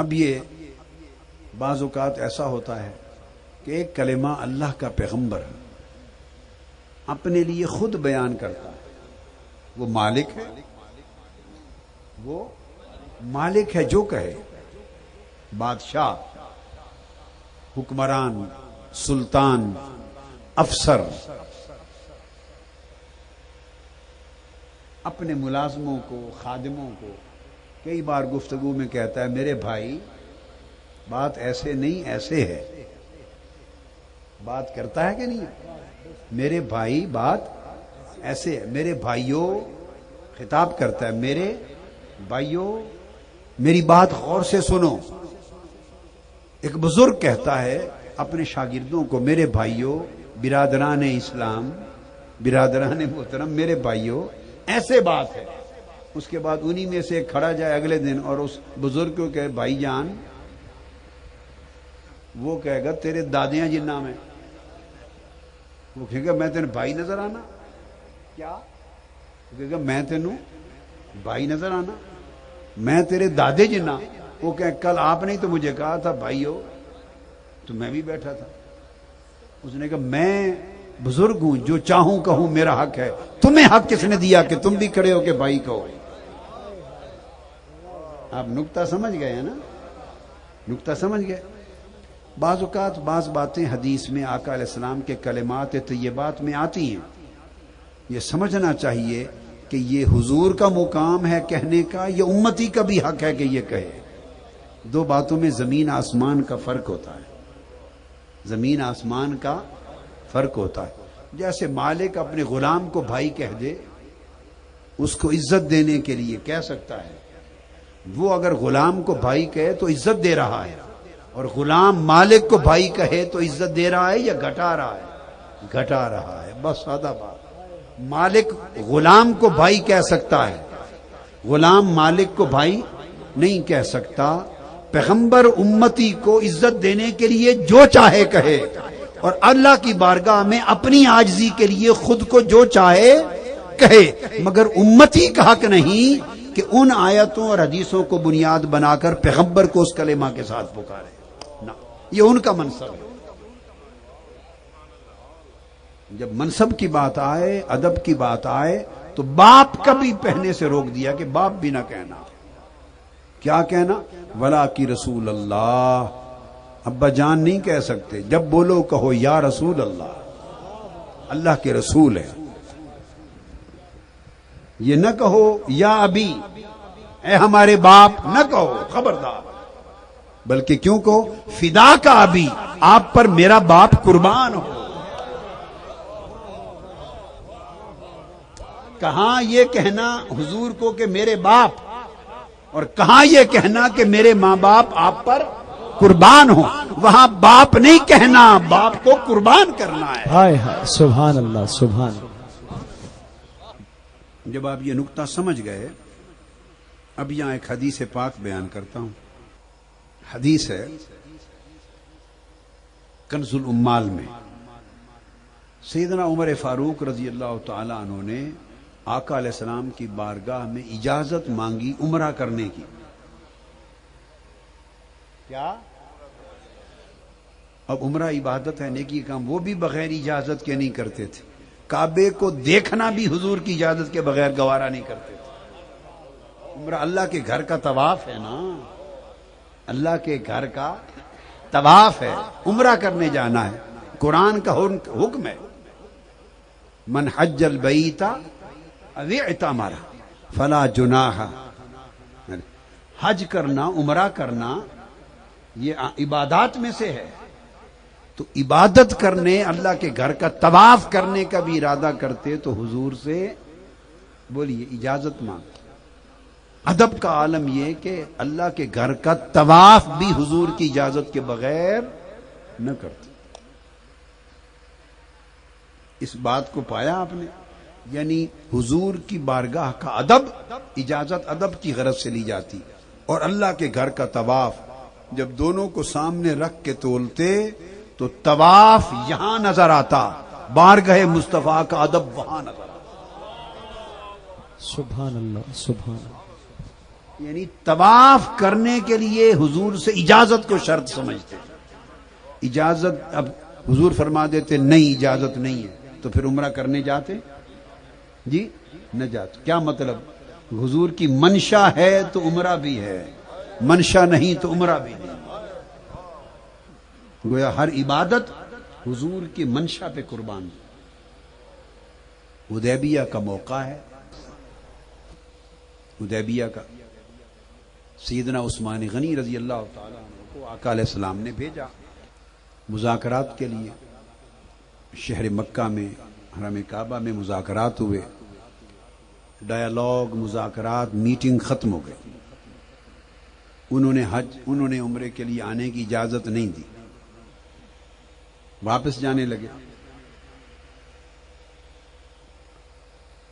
اب یہ بعض اوقات ایسا ہوتا ہے کہ ایک کلمہ اللہ کا پیغمبر اپنے لیے خود بیان کرتا ہے. وہ مالک ہے، وہ مالک ہے جو کہے، بادشاہ، حکمران، سلطان، افسر اپنے ملازموں کو، خادموں کو کئی بار گفتگو میں کہتا ہے میرے بھائی بات ایسے نہیں ایسے ہے. بات کرتا ہے کہ نہیں؟ میرے بھائی بات ایسے ہے. میرے بھائیوں خطاب کرتا ہے، میرے بھائیوں میری بات غور سے سنو. ایک بزرگ کہتا ہے اپنے شاگردوں کو، میرے بھائیوں، برادران اسلام، برادران محترم، میرے بھائیوں ایسے بات ہے. اس کے بعد انہی میں سے کھڑا جائے اگلے دن اور اس بزرگ کو کہے بھائی جان، وہ کہے گا تیرے دادیاں جن نام ہے. وہ کہے گا میں تینوں بھائی نظر آنا کیا؟ وہ کہے گا میں تینوں بھائی نظر آنا، میں تیرے دادے جنا. وہ کہے کل آپ نے تو مجھے کہا تھا بھائی ہو، تو میں بھی بیٹھا تھا. اس نے کہا میں بزرگ ہوں، جو چاہوں کہوں میرا حق ہے. تمہیں حق کس نے دیا کہ تم بھی کھڑے ہو کہ بھائی کہو؟ آپ نکتہ سمجھ گئے ہیں نا؟ نکتہ سمجھ گئے. بعض اوقات بعض باتیں حدیث میں آقا علیہ السلام کے کلمات طیبات میں آتی ہیں. یہ سمجھنا چاہیے کہ یہ حضور کا مقام ہے کہنے کا، یا امتی کا بھی حق ہے کہ یہ کہے. دو باتوں میں زمین آسمان کا فرق ہوتا ہے. زمین آسمان کا فرق ہوتا ہے. جیسے مالک اپنے غلام کو بھائی کہہ دے، اس کو عزت دینے کے لیے کہہ سکتا ہے. وہ اگر غلام کو بھائی کہے تو عزت دے رہا ہے، اور غلام مالک کو بھائی کہے تو عزت دے رہا ہے یا گھٹا رہا ہے؟ گھٹا رہا ہے. بس سادہ بات. مالک غلام کو بھائی کہہ سکتا ہے، غلام مالک کو بھائی نہیں کہہ سکتا. پیغمبر امتی کو عزت دینے کے لیے جو چاہے کہے، اور اللہ کی بارگاہ میں اپنی عاجزی کے لیے خود کو جو چاہے کہے. مگر امتی کا حق نہیں کہ ان آیتوں اور حدیثوں کو بنیاد بنا کر پیغمبر کو اس کلمہ کے ساتھ پکارے. نہ، یہ ان کا منصب ہے. جب منصب کی بات آئے، ادب کی بات آئے، تو باپ کا بھی پہنے سے روک دیا کہ باپ بھی نہ کہنا. کیا کہنا؟ ولا کی رسول اللہ. ابا جان نہیں کہہ سکتے. جب بولو کہو یا رسول اللہ، اللہ کے رسول ہے. یہ نہ کہو یا ابی، اے ہمارے باپ، نہ کہو، خبردار. بلکہ کیوں کہو فدا کا ابی، آپ پر میرا باپ قربان ہو. کہاں یہ کہنا حضور کو کہ میرے باپ، اور کہاں یہ کہنا کہ میرے ماں باپ آپ پر قربان ہو. وہاں باپ نہیں کہنا، باپ کو قربان کرنا ہے. ہائے ہائے، سبحان اللہ، سبحان اللہ. جب آپ یہ نقطہ سمجھ گئے، اب یہاں ایک حدیث پاک بیان کرتا ہوں. حدیث ہے کنز الامال میں. سیدنا عمر فاروق رضی اللہ تعالی عنہ نے آقا علیہ السلام کی بارگاہ میں اجازت مانگی عمرہ کرنے کی. کیا؟ اب عمرہ عبادت ہے، نیکی کام، وہ بھی بغیر اجازت کے نہیں کرتے تھے. کعبے کو دیکھنا بھی حضور کی اجازت کے بغیر گوارا نہیں کرتے تھے. عمرہ اللہ کے گھر کا طواف ہے نا، اللہ کے گھر کا طواف ہے. عمرہ کرنے جانا ہے. قرآن کا حکم ہے، من حج البیت او اعتمر فلا جناح. حج کرنا، عمرہ کرنا یہ عبادات میں سے ہے. تو عبادت کرنے، اللہ کے گھر کا طواف کرنے کا بھی ارادہ کرتے تو حضور سے بولیے اجازت مانگ. ادب کا عالم یہ کہ اللہ کے گھر کا طواف بھی حضور کی اجازت کے بغیر نہ کرتے. اس بات کو پایا آپ نے؟ یعنی حضور کی بارگاہ کا ادب، اجازت ادب کی غرض سے لی جاتی، اور اللہ کے گھر کا طواف جب دونوں کو سامنے رکھ کے تولتے تو طواف یہاں نظر آتا، بارگاہ مصطفیٰ کا ادب وہاں نظر آتا. سبحان اللہ، سبحان اللہ. یعنی طواف کرنے کے لیے حضور سے اجازت کو شرط سمجھتے. اجازت اب حضور فرما دیتے نہیں اجازت نہیں ہے تو پھر عمرہ کرنے جاتے جی نہ جاتے. کیا مطلب؟ حضور کی منشا ہے تو عمرہ بھی ہے, منشا نہیں تو عمرہ بھی نہیں. گویا ہر عبادت حضور کی منشا پہ قربان. حدیبیہ کا موقع ہے, حدیبیہ کا سیدنا عثمان غنی رضی اللہ تعالیٰ عنہ کو آقا علیہ السلام نے بھیجا مذاکرات کے لیے. شہر مکہ میں حرم کعبہ میں مذاکرات ہوئے, ڈائیلاگ, مذاکرات, میٹنگ ختم ہو گئی. انہوں نے عمرے کے لیے آنے کی اجازت نہیں دی, واپس جانے لگے.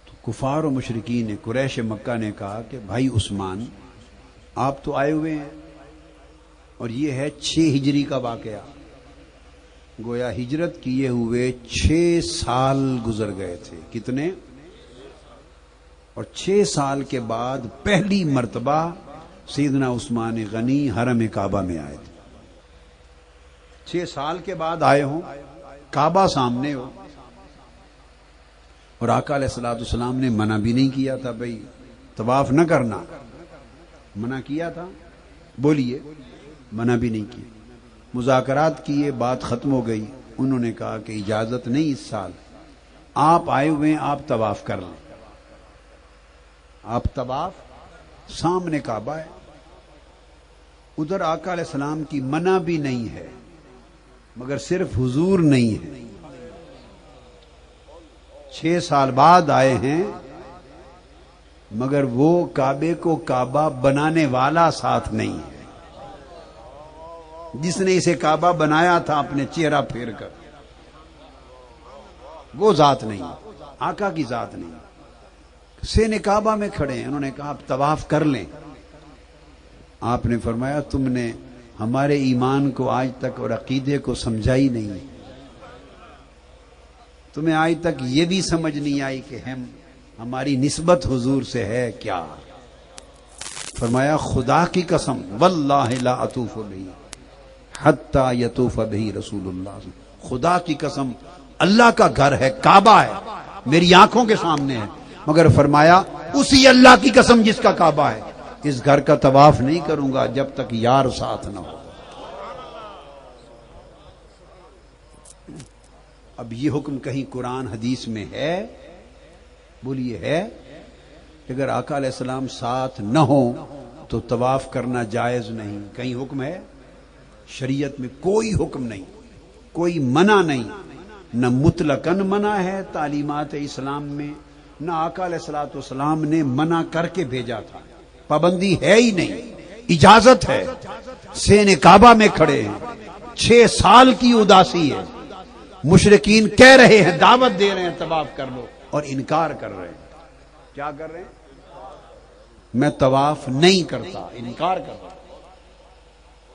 تو کفار و مشرکین قریش مکہ نے کہا کہ بھائی عثمان آپ تو آئے ہوئے ہیں اور یہ ہے 6 ہجری کا واقعہ. گویا ہجرت کیے ہوئے 6 سال گزر گئے تھے. کتنے؟ اور 6 سال کے بعد پہلی مرتبہ سیدنا عثمان غنی حرم کعبہ میں آئے تھے. 6 سال کے بعد آئے ہوں, کعبہ سامنے ہو, اور آقا علیہ الصلوۃ والسلام نے منع بھی نہیں کیا تھا بھائی طواف نہ کرنا, منع کیا تھا؟ بولیے, منع بھی نہیں کیا. مذاکرات کیے, بات ختم ہو گئی. انہوں نے کہا کہ اجازت نہیں, اس سال آپ آئے ہوئے ہیں, آپ طواف کر لیں. آپ طواف, سامنے کعبہ ہے, ادھر آقا علیہ السلام کی منع بھی نہیں ہے, مگر صرف حضور نہیں ہے. 6 سال بعد آئے ہیں مگر وہ کعبے کو کعبہ بنانے والا ساتھ نہیں ہے, جس نے اسے کعبہ بنایا تھا اپنے چہرہ پھیر کر, وہ ذات نہیں, آقا کی ذات نہیں. سین کعبہ میں کھڑے ہیں. انہوں نے کہا آپ طواف کر لیں. آپ نے فرمایا تم نے ہمارے ایمان کو آج تک اور عقیدے کو سمجھا ہی نہیں, تمہیں آج تک یہ بھی سمجھ نہیں آئی کہ ہماری نسبت حضور سے ہے کیا. فرمایا خدا کی قسم واللہ لا اطوف بہی حتی یطوف بہی رسول اللہ, خدا کی قسم اللہ کا گھر ہے, کعبہ ہے, میری آنکھوں کے سامنے ہے, مگر فرمایا اسی اللہ کی قسم جس کا کعبہ ہے, اس گھر کا طواف نہیں کروں گا جب تک یار ساتھ نہ ہو. اب یہ حکم کہیں قرآن حدیث میں ہے؟ بولیے ہے؟ اگر آقا علیہ السلام ساتھ نہ ہو تو طواف کرنا جائز نہیں. کہیں حکم ہے؟ شریعت میں کوئی حکم نہیں, کوئی منع نہیں, نہ مطلقاً منع ہے تعلیمات اسلام میں, نہ آقا علیہ الصلوۃ والسلام نے منع کر کے بھیجا تھا. پابندی ہے ہی نہیں, اجازت ہے. سین کعبہ میں کھڑے ہیں, 6 سال کی اداسی ہے, مشرکین کہہ رہے ہیں, دعوت دے رہے ہیں طواف کر لو, اور انکار کر رہے ہیں. کیا کر رہے ہیں؟ میں طواف نہیں کرتا, انکار کر رہا.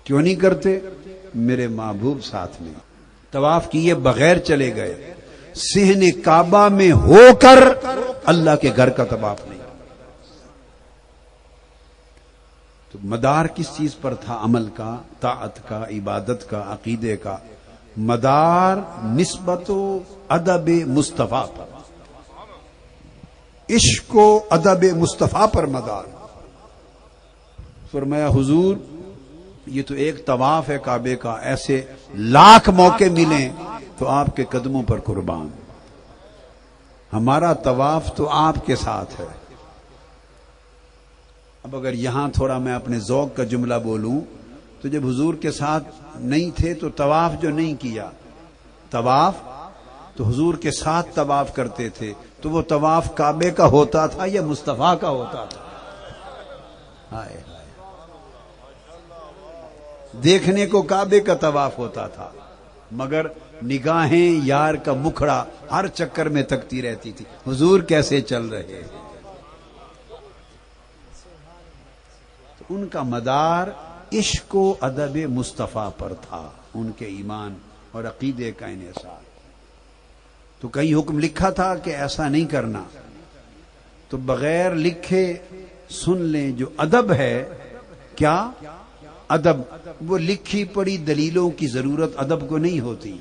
کیوں نہیں کرتے؟ میرے محبوب ساتھ میں. طواف کیے بغیر چلے گئے, صحن کعبہ میں ہو کر اللہ کے گھر کا طواف نہیں. تو مدار کس چیز پر تھا؟ عمل کا, طاعت کا, عبادت کا, عقیدے کا. مدار نسبت و ادب مصطفیٰ پر, عشق و ادب مصطفیٰ پر مدار. فرمایا حضور یہ تو ایک طواف ہے کعبے کا, ایسے لاکھ موقع ملیں تو آپ کے قدموں پر قربان. ہمارا طواف تو آپ کے ساتھ ہے. اب اگر یہاں تھوڑا میں اپنے ذوق کا جملہ بولوں تو جب حضور کے ساتھ نہیں تھے تو طواف جو نہیں کیا, طواف تو حضور کے ساتھ طواف کرتے تھے, تو وہ طواف کعبے کا ہوتا تھا یا مصطفیٰ کا ہوتا تھا؟ ہائے دیکھنے کو کعبے کا طواف ہوتا تھا, مگر نگاہیں یار کا مکھڑا ہر چکر میں تکتی رہتی تھی, حضور کیسے چل رہے. تو ان کا مدار عشق و ادب مصطفیٰ پر تھا, ان کے ایمان اور عقیدے کا انحصار. تو کہیں حکم لکھا تھا کہ ایسا نہیں کرنا, تو بغیر لکھے سن لیں جو ادب ہے. کیا ادب؟ وہ لکھی پڑھی دلیلوں کی ضرورت ادب کو نہیں ہوتی،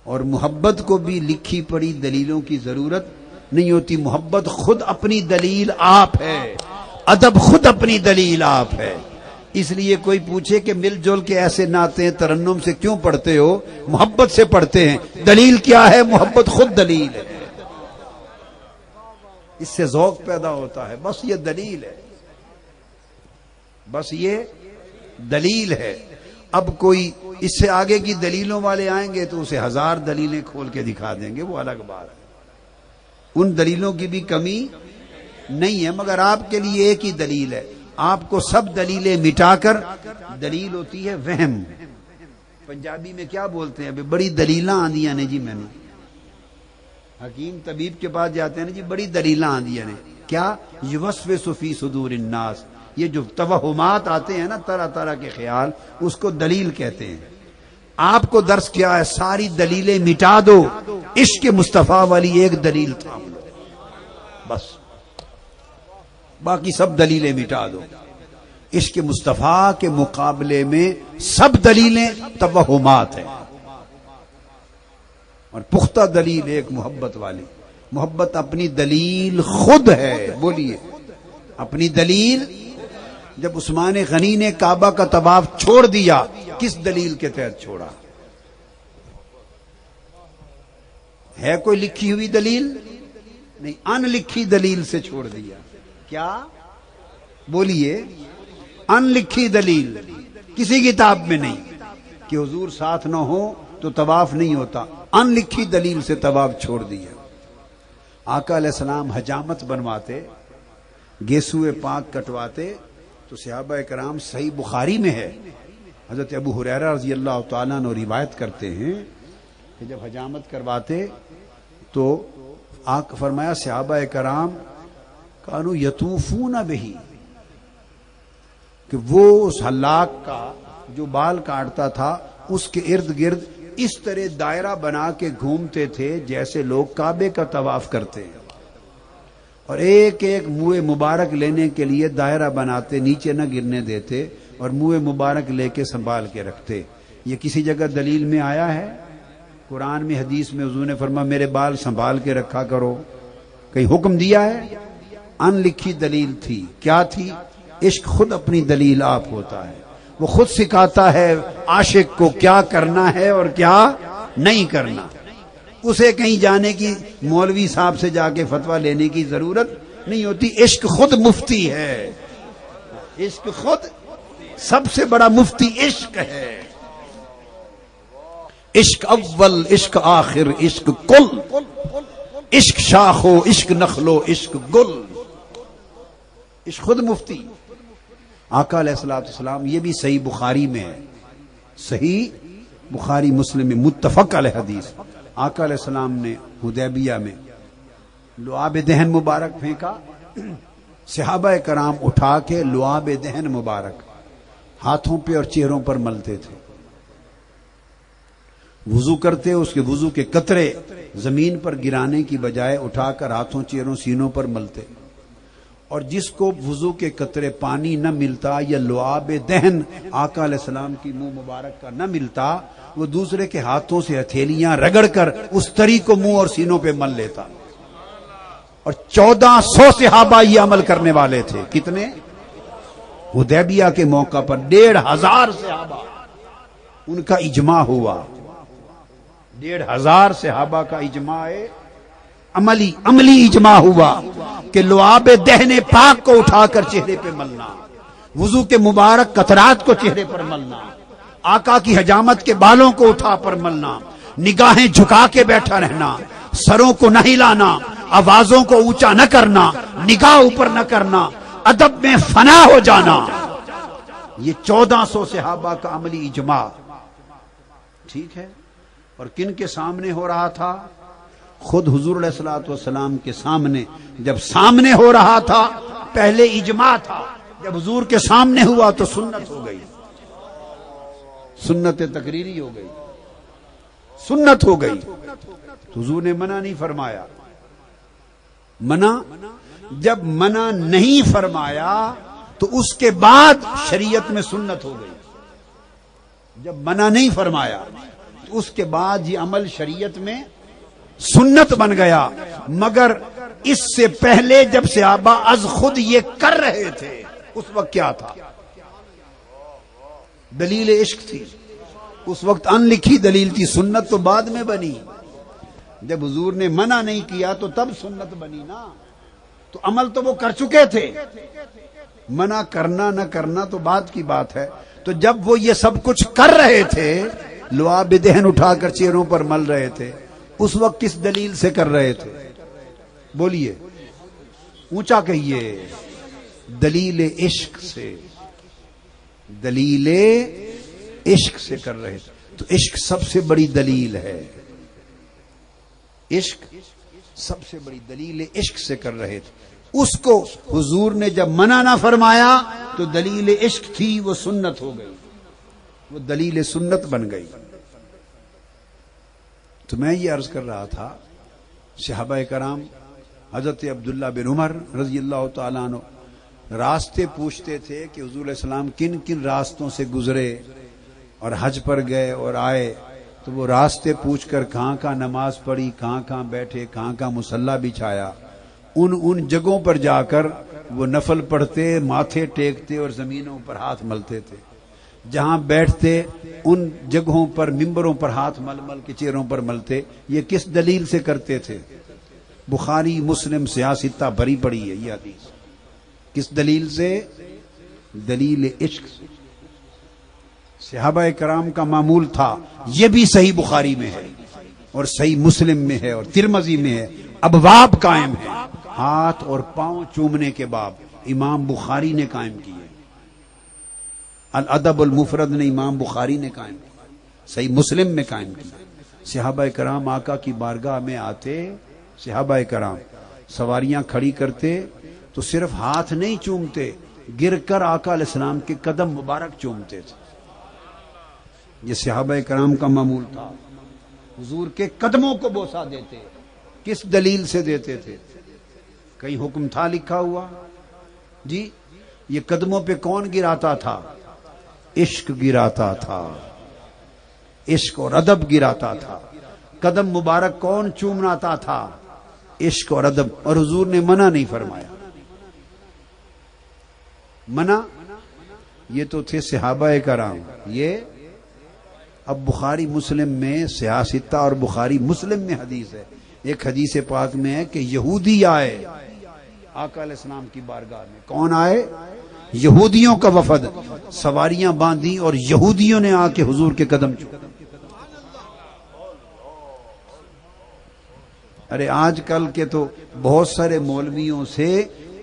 اور محبت کو بھی لکھی پڑھی دلیلوں کی ضرورت نہیں ہوتی. محبت خود اپنی دلیل آپ ہے، ادب خود اپنی دلیل آپ ہے. اس لیے کوئی پوچھے کہ مل جل کے ایسے نعتیں ترنم سے کیوں پڑھتے ہو؟ محبت سے پڑھتے ہیں. دلیل کیا ہے؟ محبت خود دلیل ہے. اس سے ذوق پیدا ہوتا ہے. بس یہ دلیل ہے، بس یہ دلیل ہے. اب کوئی اس سے آگے کی دلیلوں والے آئیں گے تو اسے 1000 دلیلیں کھول کے دکھا دیں گے، وہ الگ بات ہے. ان دلیلوں کی بھی کمی نہیں ہے، مگر آپ کے لیے ایک ہی دلیل ہے. آپ کو سب دلیلیں مٹا کر دلیل ہوتی ہے وہم. پنجابی میں کیا بولتے ہیں؟ بڑی دلیلاں آندیاں نے جی. میں نے حکیم طبیب کے پاس جاتے ہیں نا جی، بڑی دلیلاں آندیاں نے. کیا؟ یوسوس فی صدور الناس. یہ جو توہمات آتے ہیں نا، طرح طرح کے خیال، اس کو دلیل کہتے ہیں. آپ کو درس کیا ہے؟ ساری دلیلیں مٹا دو، عشق مصطفیٰ والی ایک دلیل تھام لو، بس. باقی سب دلیلیں مٹا دو. عشق مصطفیٰ کے مقابلے میں سب دلیلیں توہمات ہیں، اور پختہ دلیل ایک محبت والی. محبت اپنی دلیل خود ہے. بولیے اپنی دلیل. جب عثمان غنی نے کعبہ کا طواف چھوڑ دیا، کس دلیل کے تحت چھوڑا؟ ہے کوئی لکھی ہوئی دلیل؟ نہیں، ان لکھی دلیل سے چھوڑ دیا. کیا؟ بولیے. ان لکھی دلیل کسی کتاب میں نہیں کہ حضور ساتھ نہ ہو تو طواف نہیں ہوتا. ان لکھی دلیل سے طواف چھوڑ دیا. آقا علیہ السلام حجامت بنواتے، گیسوئے پاک کٹواتے تو صحابہ کرام، صحیح بخاری میں ہے، حضرت ابو ہریرہ رضی اللہ تعالیٰ عنہ روایت کرتے ہیں کہ جب حجامت کرواتے تو آقا فرمایا صحابہ کرام کانو یطوفون بہی، کہ وہ اس حلاق کا جو بال کاٹتا تھا اس کے ارد گرد اس طرح دائرہ بنا کے گھومتے تھے جیسے لوگ کعبے کا طواف کرتے ہیں، اور ایک ایک منہ مبارک لینے کے لیے دائرہ بناتے، نیچے نہ گرنے دیتے، اور منہ مبارک لے کے سنبھال کے رکھتے. یہ کسی جگہ دلیل میں آیا ہے؟ قرآن میں، حدیث میں حضور نے فرمایا میرے بال سنبھال کے رکھا کرو، کہیں حکم دیا ہے؟ ان لکھی دلیل تھی. کیا تھی؟ عشق خود اپنی دلیل آپ ہوتا ہے. وہ خود سکھاتا ہے عاشق کو کیا کرنا ہے اور کیا نہیں کرنا. اسے کہیں جانے کی، مولوی صاحب سے جا کے فتویٰ لینے کی ضرورت نہیں ہوتی. عشق خود مفتی ہے. عشق خود سب سے بڑا مفتی عشق ہے. عشق اول، عشق آخر، عشق کل، عشق شاخ ہو، عشق نخل ہو، عشق گل. عشق خود مفتی. آقا علیہ السلام، یہ بھی صحیح بخاری میں ہے، صحیح بخاری مسلم میں متفق علیہ حدیث. آقا علیہ السلام نے حدیبیہ میں لعاب دہن مبارک پھینکا، صحابہ کرام اٹھا کے لعاب دہن مبارک ہاتھوں پہ اور چہروں پر ملتے تھے. وضو کرتے، اس کے وضو کے قطرے زمین پر گرانے کی بجائے اٹھا کر ہاتھوں، چہروں، سینوں پر ملتے. اور جس کو وضو کے قطرے پانی نہ ملتا یا لعاب دہن آقا علیہ السلام کی منہ مبارک کا نہ ملتا، وہ دوسرے کے ہاتھوں سے ہتھیلیاں رگڑ کر اس تری کو منہ اور سینوں پہ مل لیتا. اور 1400 صحابہ یہ عمل کرنے والے تھے. کتنے؟ حدیبیہ کے موقع پر 1500 صحابہ، ان کا اجماع ہوا. 1500 صحابہ کا اجماع عملی اجماع ہوا کہ لعاب دہن پاک کو اٹھا کر چہرے پہ ملنا، وضو کے مبارک قطرات کو چہرے پر ملنا، آقا کی حجامت کے بالوں کو اٹھا پر ملنا، نگاہیں جھکا کے بیٹھا رہنا، سروں کو نہ ہلانا، آوازوں کو اونچا نہ کرنا، نگاہ اوپر نہ کرنا، ادب میں فنا ہو جانا. یہ 1400 صحابہ کا عملی اجماع. ٹھیک ہے. اور کن کے سامنے ہو رہا تھا؟ خود حضور علیہ الصلوۃ والسلام کے سامنے. جب سامنے ہو رہا تھا پہلے اجماع تھا، جب حضور کے سامنے ہوا تو سنت ہو گئی، سنت تقریری ہو گئی، سنت ہو گئی. حضور نے منع نہیں فرمایا. منع جب منع نہیں فرمایا تو اس کے بعد شریعت میں سنت ہو گئی. جب منع نہیں فرمایا تو اس کے بعد یہ عمل شریعت میں سنت بن گیا. مگر اس سے پہلے جب صحابہ از خود یہ کر رہے تھے اس وقت کیا تھا؟ دلیل عشق تھی. اس وقت ان لکھی دلیل تھی. سنت تو بعد میں بنی. جب حضور نے منع نہیں کیا تو تب سنت بنی نا. تو عمل تو وہ کر چکے تھے. منع کرنا نہ کرنا تو بعد کی بات ہے. تو جب وہ یہ سب کچھ کر رہے تھے، لعاب دہن اٹھا کر چہروں پر مل رہے تھے، اس وقت کس دلیل سے کر رہے تھے؟ بولیے، اونچا کہیے. دلیل عشق سے. دلیل عشق سے کر رہے تھے. تو عشق سب سے بڑی دلیل ہے. عشق سب سے بڑی دلیل عشق سے کر رہے تھے. اس کو حضور نے جب منع نہ فرمایا تو دلیل عشق تھی، وہ سنت ہو گئی، وہ دلیل سنت بن گئی. تو میں یہ عرض کر رہا تھا، صحابہ کرام حضرت عبداللہ بن عمر رضی اللہ تعالیٰ عنہ راستے پوچھتے تھے کہ حضور علیہ السلام کن کن راستوں سے گزرے اور حج پر گئے اور آئے. تو وہ راستے پوچھ کر کہاں کہاں نماز پڑھی، کہاں کہاں بیٹھے، کہاں کہاں مصلی بچھایا، ان جگہوں پر جا کر وہ نفل پڑھتے، ماتھے ٹیکتے اور زمینوں پر ہاتھ ملتے تھے. جہاں بیٹھتے ان جگہوں پر ممبروں پر ہاتھ مل مل کے چہروں پر ملتے. یہ کس دلیل سے کرتے تھے؟ بخاری مسلم سیاستہ بھری پڑی ہے یہ حدیث. کس دلیل سے؟ دلیل عشق سے. صحابہ کرام کا معمول تھا. یہ بھی صحیح بخاری میں ہے اور صحیح مسلم میں ہے اور ترمذی میں ہے. ابواب قائم ہے. ہاتھ اور پاؤں چومنے کے باب امام بخاری نے قائم کیے. الادب المفرد نے امام بخاری نے قائم کیا. صحیح مسلم میں قائم کیا. صحابہ کرام آقا کی بارگاہ میں آتے، صحابہ کرام سواریاں کھڑی کرتے تو صرف ہاتھ نہیں چومتے، گر کر آقا علیہ السلام کے قدم مبارک چومتے تھے. یہ صحابہ کرام کا معمول تھا. حضور کے قدموں کو بوسہ دیتے. کس دلیل سے دیتے تھے؟ کہیں حکم تھا لکھا ہوا؟ جی، یہ قدموں پہ کون گراتا تھا؟ عشق گراتا تھا. عشق اور ادب گراتا تھا. قدم مبارک کون چومناتا تھا؟ عشق اور ادب. اور حضور نے منع نہیں فرمایا. منع یہ تو تھے صحابہ کرام. یہ اب بخاری مسلم میں سیاستہ اور بخاری مسلم میں حدیث ہے. ایک حدیث پاک میں ہے کہ یہودی آئے آقا علیہ السلام کی بارگاہ میں. کون آئے؟ یہودیوں کا وفد. سواریاں باندھی اور یہودیوں نے آ کے حضور کے قدم چومے. ارے آج کل کے تو بہت سارے مولویوں سے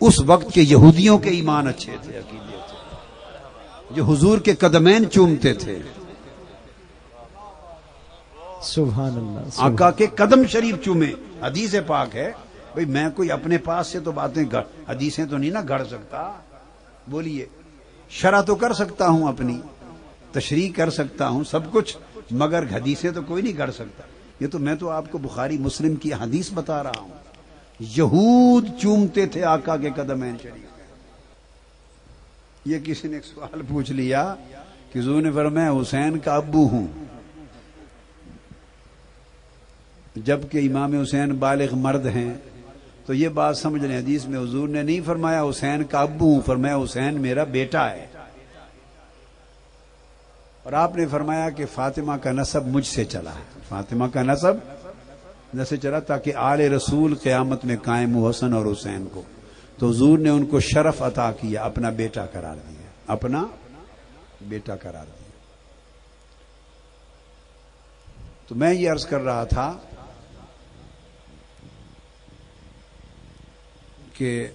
اس وقت کے یہودیوں کے ایمان اچھے تھے، عقیدے تھے، جو حضور کے قدمین چومتے تھے. سبحان اللہ. آقا کے قدم شریف چومے. حدیث پاک ہے. بھئی میں کوئی اپنے پاس سے تو باتیں حدیثیں تو نہیں نہ گھڑ سکتا. بولیے، شرح تو کر سکتا ہوں، اپنی تشریح کر سکتا ہوں، سب کچھ، مگر حدیثیں تو کوئی نہیں گھڑ سکتا. یہ تو میں تو آپ کو بخاری مسلم کی حدیث بتا رہا ہوں. یہود چومتے تھے آقا کے قدمین شریف. یہ کسی نے ایک سوال پوچھ لیا کہ حضور نے فرمایا حسین کا ابو ہوں، جبکہ امام حسین بالغ مرد ہیں. تو یہ بات سمجھ لیں، حدیث میں حضور نے نہیں فرمایا حسین کا ابو ہوں، فرمایا حسین میرا بیٹا ہے. اور آپ نے فرمایا کہ فاطمہ کا نسب مجھ سے چلا ہے. فاطمہ کا نسب نہ سے چلا تاکہ آل رسول قیامت میں قائم ہو حسن اور حسین کو. تو حضور نے ان کو شرف عطا کیا، اپنا بیٹا قرار دیا، اپنا بیٹا قرار دیا. تو میں یہ عرض کر رہا تھا کہ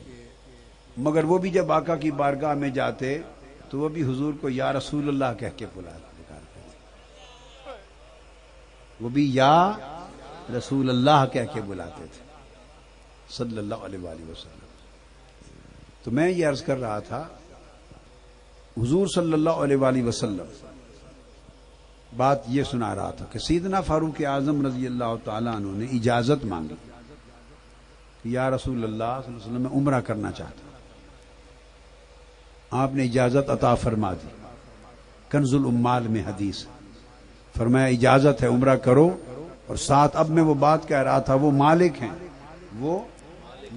مگر وہ بھی جب آقا کی بارگاہ میں جاتے تو وہ بھی حضور کو یا رسول اللہ کہہ کے پکارتے تھے. وہ بھی یا رسول اللہ کہہ کے بلاتے تھے صلی اللہ علیہ وآلہ وسلم. تو میں یہ عرض کر رہا تھا، حضور صلی اللہ علیہ وآلہ وسلم بات یہ سنا رہا تھا کہ سیدنا فاروق اعظم رضی اللہ تعالیٰ عنہ نے اجازت مانگی یا رسول اللہ صلی اللہ علیہ وسلم میں عمرہ کرنا چاہتا ہوں. آپ نے اجازت عطا فرما دی. کنز الامال میں حدیث فرمایا اجازت ہے عمرہ کرو. اور ساتھ اب میں وہ بات کہہ رہا تھا وہ مالک ہیں, وہ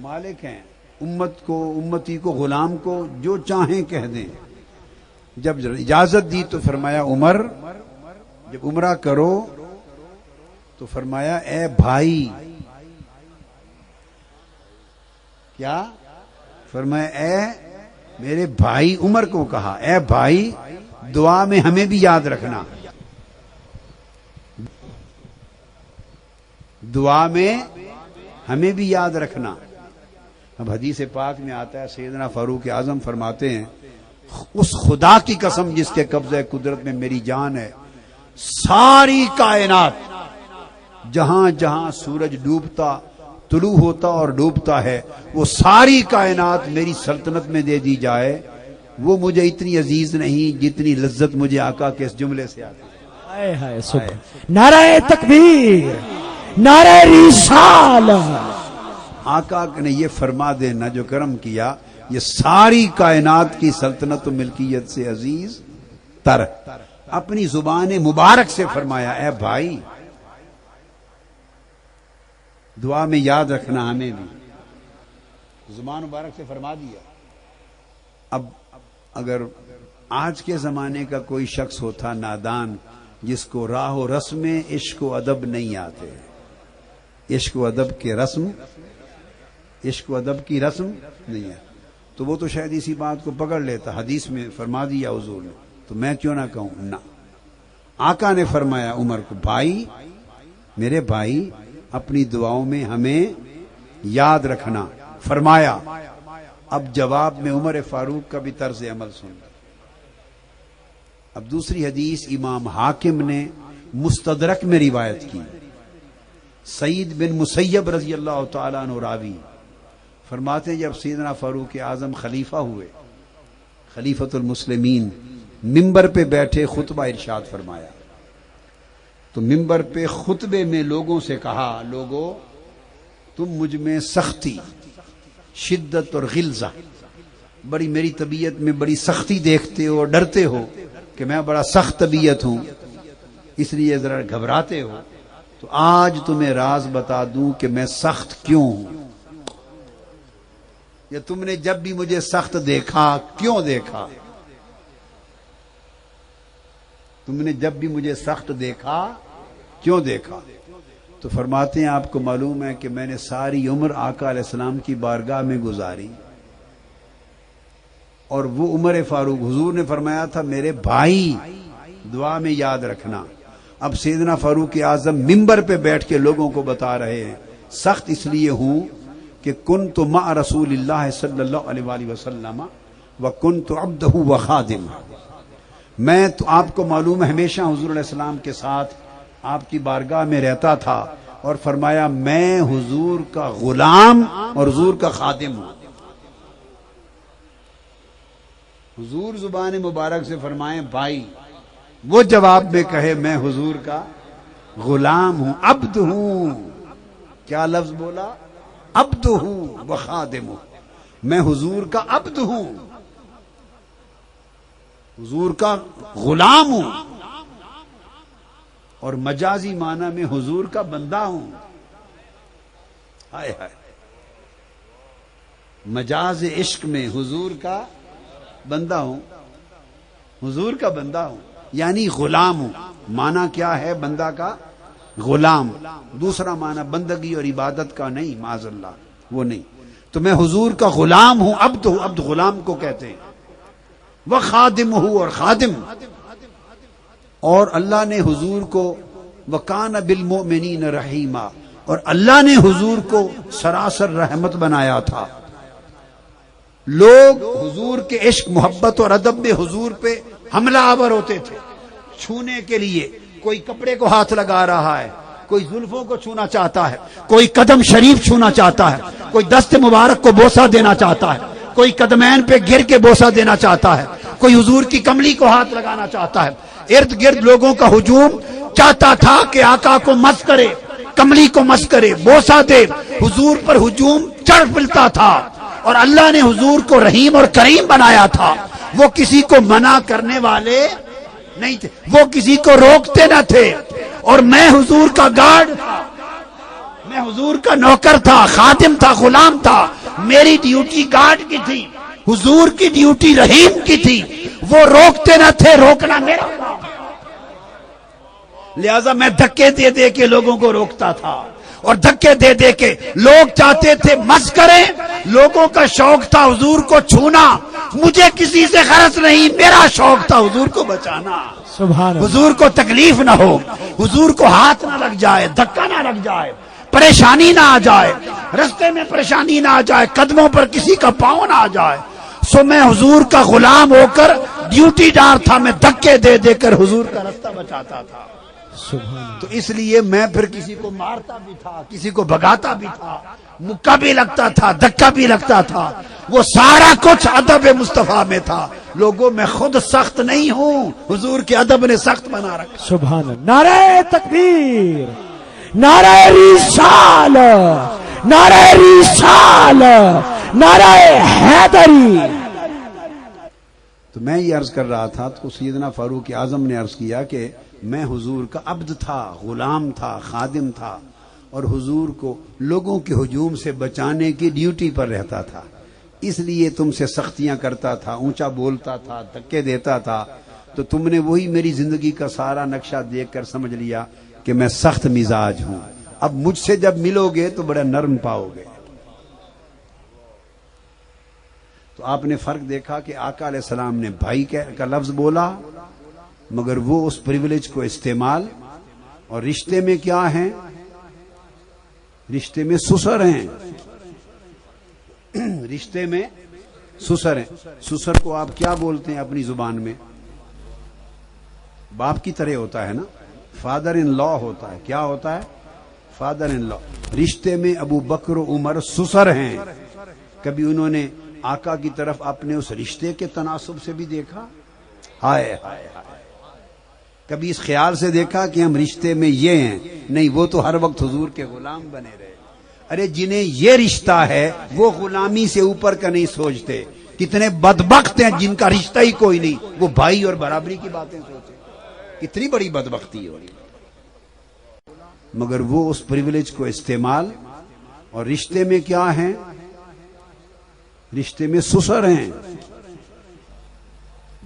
مالک ہیں امت کو, امتی کو, غلام کو جو چاہیں کہہ دیں. جب اجازت دی تو فرمایا عمر جب عمرہ کرو تو فرمایا اے بھائی, کیا فرمایا اے میرے بھائی, عمر کو کہا اے بھائی دعا میں ہمیں بھی یاد رکھنا, دعا میں ہمیں بھی یاد رکھنا. اب حدیث پاک میں آتا ہے سیدنا فاروق اعظم فرماتے ہیں اس خدا کی قسم جس کے قبضہ قدرت میں میری جان ہے, ساری کائنات جہاں جہاں سورج ڈوبتا طلوع ہوتا اور ڈوبتا ہے وہ ساری کائنات میری سلطنت میں دے دی جائے, وہ مجھے اتنی عزیز نہیں جتنی لذت مجھے آقا کے اس جملے سے آتی ہے. ہائے ہائے سبحان, نعرہ تکبیر, نعرہ رسالت. آقا نے یہ فرما دینا جو کرم کیا, یہ ساری کائنات کی سلطنت و ملکیت سے عزیز تر. اپنی زبان مبارک سے فرمایا اے بھائی دعا میں یاد رکھنا ہمیں بھی, زبان مبارک سے فرما دیا. اب اگر آج کے زمانے کا کوئی شخص ہوتا نادان جس کو راہ و رسم عشق و ادب نہیں آتے, عشق و ادب کے رسم, عشق و ادب کی رسم نہیں ہے, تو وہ تو شاید اسی بات کو پکڑ لیتا, حدیث میں فرما دیا حضور نے تو میں کیوں نہ کہوں. نہ, آقا نے فرمایا عمر کو بھائی میرے بھائی اپنی دعاؤں میں ہمیں یاد رکھنا. فرمایا اب جواب میں عمر فاروق کا بھی طرز عمل سن. اب دوسری حدیث امام حاکم نے مستدرک میں روایت کی, سعید بن مسیب رضی اللہ تعالیٰ عنہ راوی فرماتے ہیں جب سیدنا فاروق اعظم خلیفہ ہوئے, خلیفۃ المسلمین, ممبر پہ بیٹھے خطبہ ارشاد فرمایا تو ممبر پہ خطبے میں لوگوں سے کہا لوگو تم مجھ میں سختی, شدت اور غلظہ, بڑی میری طبیعت میں بڑی سختی دیکھتے ہو اور ڈرتے ہو کہ میں بڑا سخت طبیعت ہوں اس لیے ذرا گھبراتے ہو, تو آج تمہیں راز بتا دوں کہ میں سخت کیوں ہوں, یا تم نے جب بھی مجھے سخت دیکھا کیوں دیکھا, تم نے جب بھی مجھے سخت دیکھا کیوں دیکھا. تو فرماتے ہیں آپ کو معلوم ہے کہ میں نے ساری عمر آقا علیہ السلام کی بارگاہ میں گزاری, اور وہ عمر فاروق حضور نے فرمایا تھا میرے بھائی دعا میں یاد رکھنا. اب سیدنا فاروق اعظم ممبر پہ بیٹھ کے لوگوں کو بتا رہے ہیں سخت اس لیے ہوں کہ کنت مع رسول اللہ صلی اللہ علیہ وآلہ وسلم وکنت عبدہ وخادم. میں تو آپ کو معلوم ہے ہمیشہ حضور علیہ السلام کے ساتھ آپ کی بارگاہ میں رہتا تھا, اور فرمایا میں حضور کا غلام اور حضور کا خادم ہوں. حضور زبان مبارک سے فرمائیں بھائی, وہ جواب میں کہے میں حضور کا غلام ہوں, عبد ہوں. کیا لفظ بولا, عبد ہوں وخادم ہوں, میں حضور کا عبد ہوں, حضور کا غلام ہوں, اور مجازی معنی میں حضور کا بندہ ہوں. ہائے ہائے, مجاز عشق میں حضور کا بندہ ہوں, حضور کا بندہ ہوں یعنی غلام ہوں. معنی کیا ہے بندہ کا, غلام. دوسرا معنی بندگی اور عبادت کا نہیں, معاذ اللہ, وہ نہیں. تو میں حضور کا غلام ہوں, عبد ہوں, عبد غلام کو کہتے ہیں. وہ خادم ہوں, اور خادم. اور اللہ نے حضور کو وَكَانَ بِالْمُؤْمِنِينَ رَحِيمًا, اور اللہ نے حضور کو سراسر رحمت بنایا تھا. لوگ حضور کے عشق محبت اور ادب میں حضور پہ حملہ آور ہوتے تھے چھونے کے لیے. کوئی کپڑے کو ہاتھ لگا رہا ہے, کوئی زلفوں کو چھونا چاہتا ہے, کوئی قدم شریف چھونا چاہتا ہے, کوئی دست مبارک کو بوسہ دینا چاہتا ہے, کوئی قدمین پہ گر کے بوسہ دینا چاہتا ہے, کوئی حضور کی کملی کو ہاتھ لگانا چاہتا ہے. ارد گرد لوگوں کا ہجوم چاہتا تھا کہ آقا کو مس کرے, کملی کو مس کرے, بوسہ دے. حضور پر ہجوم چڑھ ملتا تھا، اور اللہ نے حضور کو رحیم اور کریم بنایا تھا. وہ کسی کو منع کرنے والے نہیں تھے، وہ کسی کو روکتے نہ تھے. اور میں حضور کا گارڈ تھا، میں حضور کا نوکر تھا، خادم تھا، غلام تھا. میری ڈیوٹی گارڈ کی تھی، حضور کی ڈیوٹی رحیم کی تھی. وہ روکتے نہ تھے، روکنا میرا کام. لہذا میں دھکے دے دے کے لوگوں کو روکتا تھا، اور دھکے دے دے کے لوگ چاہتے تھے مس کریں. لوگوں کا شوق تھا حضور کو چھونا، مجھے کسی سے غرض نہیں، میرا شوق تھا حضور کو بچانا. سبحان اللہ. حضور کو تکلیف نہ ہو، حضور کو ہاتھ نہ لگ جائے، دھکا نہ لگ جائے، پریشانی نہ آ جائے، رستے میں پریشانی نہ آ جائے، قدموں پر کسی کا پاؤں نہ آ جائے. سو میں حضور کا غلام ہو کر ڈیوٹی دار تھا، میں دھکے دے دے کر حضور کا رستہ بچاتا تھا. سبحان اللہ. تو اس لیے میں پھر کسی کو مارتا بھی تھا، کسی کو بھگاتا بھی تھا، مکہ بھی لگتا تھا، دھکا بھی لگتا تھا. وہ سارا کچھ ادب مصطفیٰ میں تھا. لوگوں میں خود سخت نہیں ہوں، حضور کے ادب نے سخت بنا رکھا. سبحان اللہ. نعرہ تکبیر، نعرہ رسالت، نعرہ رسالت، نعرہ حیدری. تو میں یہ عرض کر رہا تھا تو سیدنا فاروق اعظم نے عرض کیا کہ میں حضور کا عبد تھا، غلام تھا، خادم تھا، اور حضور کو لوگوں کے ہجوم سے بچانے کی ڈیوٹی پر رہتا تھا. اس لیے تم سے سختیاں کرتا تھا، اونچا بولتا تھا، دھکے دیتا تھا. تو تم نے وہی میری زندگی کا سارا نقشہ دیکھ کر سمجھ لیا کہ میں سخت مزاج ہوں. اب مجھ سے جب ملو گے تو بڑا نرم پاؤ گے. تو آپ نے فرق دیکھا کہ آقا علیہ السلام نے بھائی کا لفظ بولا، مگر وہ اس پریولیج کو استعمال. اور رشتے میں کیا ہیں؟ رشتے میں سسر ہیں، رشتے میں سسر ہیں. سسر کو آپ کیا بولتے ہیں اپنی زبان میں؟ باپ کی طرح ہوتا ہے نا، فادر ان لا ہوتا ہے. کیا ہوتا ہے؟ فادر ان لا. رشتے میں ابو بکر و عمر سسر ہیں. کبھی انہوں نے آقا کی طرف اپنے اس رشتے کے تناسب سے بھی دیکھا؟ ہائے ہائے ہائے. کبھی اس خیال سے دیکھا کہ ہم رشتے میں یہ ہیں؟ نہیں، وہ تو ہر وقت حضور کے غلام بنے رہے. ارے جنہیں یہ رشتہ ہے وہ غلامی سے اوپر کا نہیں سوچتے. کتنے بدبخت ہیں جن کا رشتہ ہی کوئی نہیں، وہ بھائی اور برابری کی باتیں سوچیں. کتنی بڑی بدبختی ہو. مگر وہ اس پریولیج کو استعمال. اور رشتے میں کیا ہیں؟ رشتے میں سسر ہیں،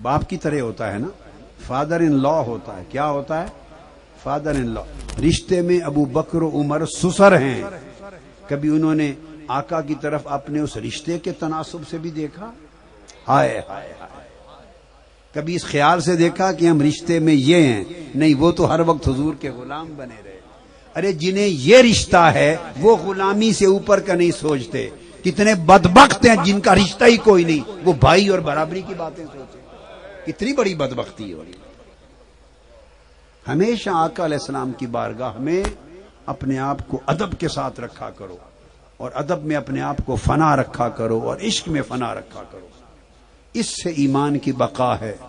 باپ کی طرح ہوتا ہے نا، فادر ان لا ہوتا ہے. کیا ہوتا ہے؟ فادر ان لا. رشتے میں ابو بکر و عمر سسر ہیں. کبھی انہوں نے آقا کی طرف اپنے اس رشتے کے تناسب سے بھی دیکھا؟ ہائے ہائے ہائے. کبھی اس خیال سے دیکھا کہ ہم رشتے میں یہ ہیں؟ نہیں، وہ تو ہر وقت حضور کے غلام بنے رہے. ارے جنہیں یہ رشتہ ہے وہ غلامی سے اوپر کا نہیں سوچتے. کتنے بدبخت ہیں جن کا رشتہ ہی کوئی نہیں، وہ بھائی اور برابری کی باتیں سوچیں. کتنی بڑی بدبختی ہو رہی. ہمیشہ آقا علیہ السلام کی بارگاہ میں اپنے آپ کو ادب کے ساتھ رکھا کرو، اور ادب میں اپنے آپ کو فنا رکھا کرو، اور عشق میں فنا رکھا کرو. اس سے ایمان کی بقا ہے.